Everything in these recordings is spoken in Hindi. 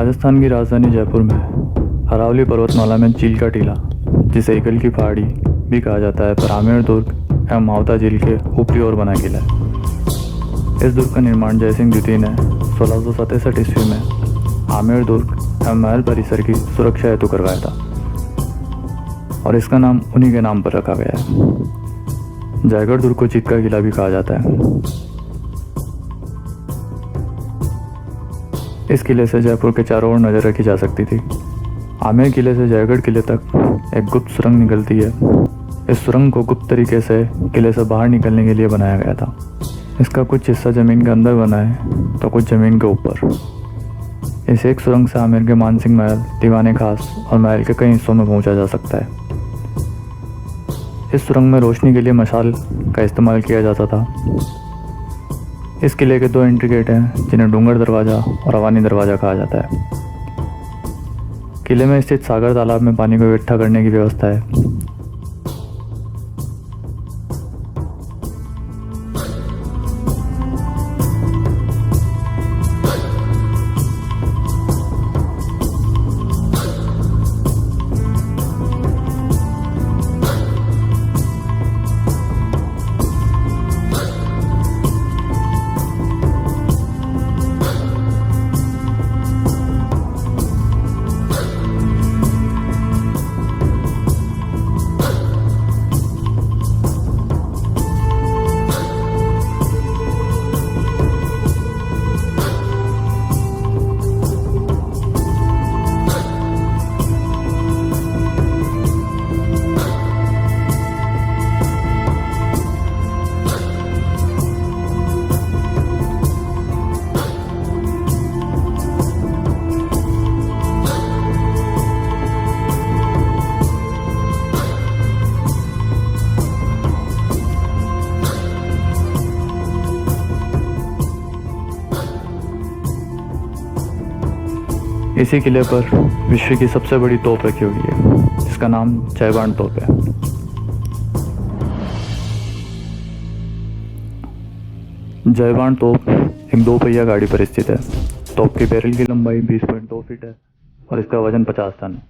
राजस्थान की राजधानी जयपुर में अरावली पर्वतमाला में चील का टीला, जिसे ईगल की पहाड़ी भी कहा जाता है, पर आमेर दुर्ग एवं मावता झील के ऊपरी ओर बना किला है। इस दुर्ग का निर्माण जयसिंह द्वितीय ने 1667 ईस्वी में आमेर दुर्ग एवं महल परिसर की सुरक्षा हेतु करवाया था और इसका नाम उन्हीं के नाम पर रखा गया है। जयगढ़ दुर्ग को जीत का किला भी कहा जाता है। इस किले से जयपुर के चारों ओर नजर रखी जा सकती थी। आमेर किले से जयगढ़ किले तक एक गुप्त सुरंग निकलती है। इस सुरंग को गुप्त तरीके से किले से बाहर निकलने के लिए बनाया गया था। इसका कुछ हिस्सा जमीन के अंदर बना है तो कुछ जमीन के ऊपर। इस एक सुरंग से आमेर के मानसिंह महल, दीवाने खास और महल के कई हिस्सों में पहुंचा जा सकता है। इस सुरंग में रोशनी के लिए मशाल का इस्तेमाल किया जाता था। इस किले के 2 एंट्री गेट हैं, जिन्हें डूंगर दरवाज़ा और अवानी दरवाज़ा कहा जाता है। किले में स्थित सागर तालाब में पानी को इकट्ठा करने की व्यवस्था है। इसी किले पर विश्व की सबसे बड़ी तोप रखी हुई है, जिसका नाम जयबान तोप है। जयबान तोप एक 2 पहिया गाड़ी पर स्थित है। तोप की बैरल की लंबाई 20.2 फीट है और इसका वजन 50 टन है।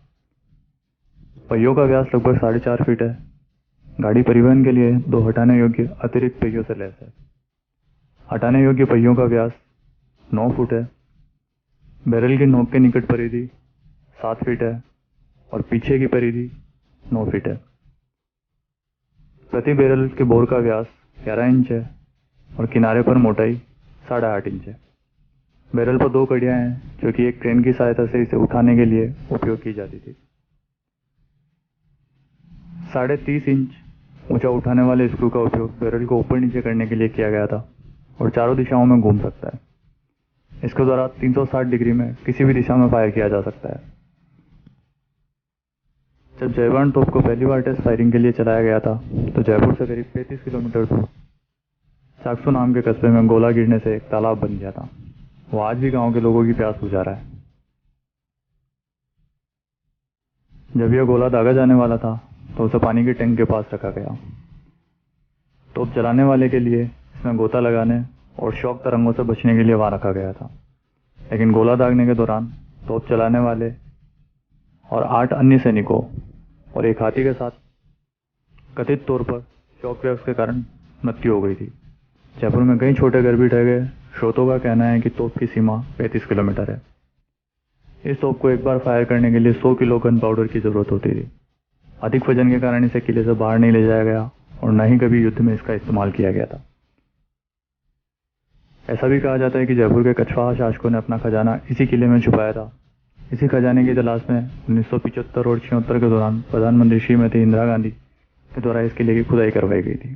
पहियों का व्यास लगभग 4.5 फीट है। गाड़ी परिवहन के लिए 2 हटाने योग्य अतिरिक्त पहियों से लैस है। हटाने योग्य पहियों का व्यास 9 फुट है। बैरल की नोक के निकट परिधि 7 फीट है और पीछे की परिधि 9 फीट है। प्रति बैरल के बोर का व्यास 11 इंच है और किनारे पर मोटाई 8.5 इंच है। बैरल पर 2 कड़ियां हैं, जो कि एक क्रेन की सहायता से इसे उठाने के लिए उपयोग की जाती थी। 30.5 इंच ऊंचा उठाने वाले स्क्रू का उपयोग बैरल को ऊपर नीचे करने के लिए किया गया था और चारों दिशाओं में घूम सकता है। इसके द्वारा 360 डिग्री में किसी भी दिशा में फायर किया जा सकता है। जब जयबान तोप को पहली बार टेस्ट फायरिंग के लिए चलाया गया था तो जयपुर से करीब 35 किलोमीटर दूर साक्सू नाम के कस्बे में गोला गिरने से एक तालाब बन गया था। वो आज भी गांव के लोगों की प्यास बुझा रहा है। जब यह गोला दागा जाने वाला था तो उसे पानी के टैंक के पास रखा गया। तोप चलाने वाले के लिए इसमें गोता लगाने और शॉक तरंगों से बचने के लिए वहां रखा गया था, लेकिन गोला दागने के दौरान तोप चलाने वाले और 8 अन्य सैनिकों और एक हाथी के साथ कथित तौर पर शॉक वेव्स के कारण मृत्यु हो गई थी। जयपुर में कई छोटे घर भी ढह गए। स्रोतों का कहना है कि तोप की सीमा 35 किलोमीटर है। इस तोप को एक बार फायर करने के लिए 100 किलो गन पाउडर की जरूरत होती थी। अधिक वजन के कारण इसे किले से बाहर नहीं ले जाया गया और न ही कभी युद्ध में इसका इस्तेमाल किया गया था। ऐसा भी कहा जाता है कि जयपुर के कछवाहा शासकों ने अपना खजाना इसी किले में छुपाया था। इसी खजाने की तलाश में 1975 और 76 के दौरान प्रधानमंत्री श्रीमती इंदिरा गांधी के द्वारा इस किले की खुदाई करवाई गई थी।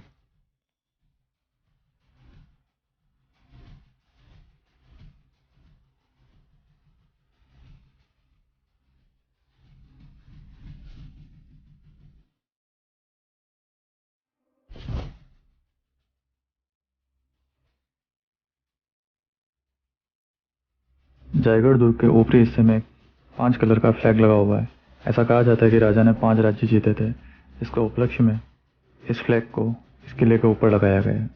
जयगढ़ दुर्ग के ऊपरी हिस्से में 5 कलर का फ्लैग लगा हुआ है। ऐसा कहा जाता है कि राजा ने 5 राज्य जीते थे। इसके उपलक्ष्य में इस फ्लैग को इस किले के ऊपर लगाया गया है।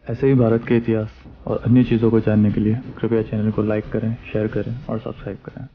ऐसे ही भारत के इतिहास और अन्य चीज़ों को जानने के लिए कृपया चैनल को लाइक करें, शेयर करें और सब्सक्राइब करें।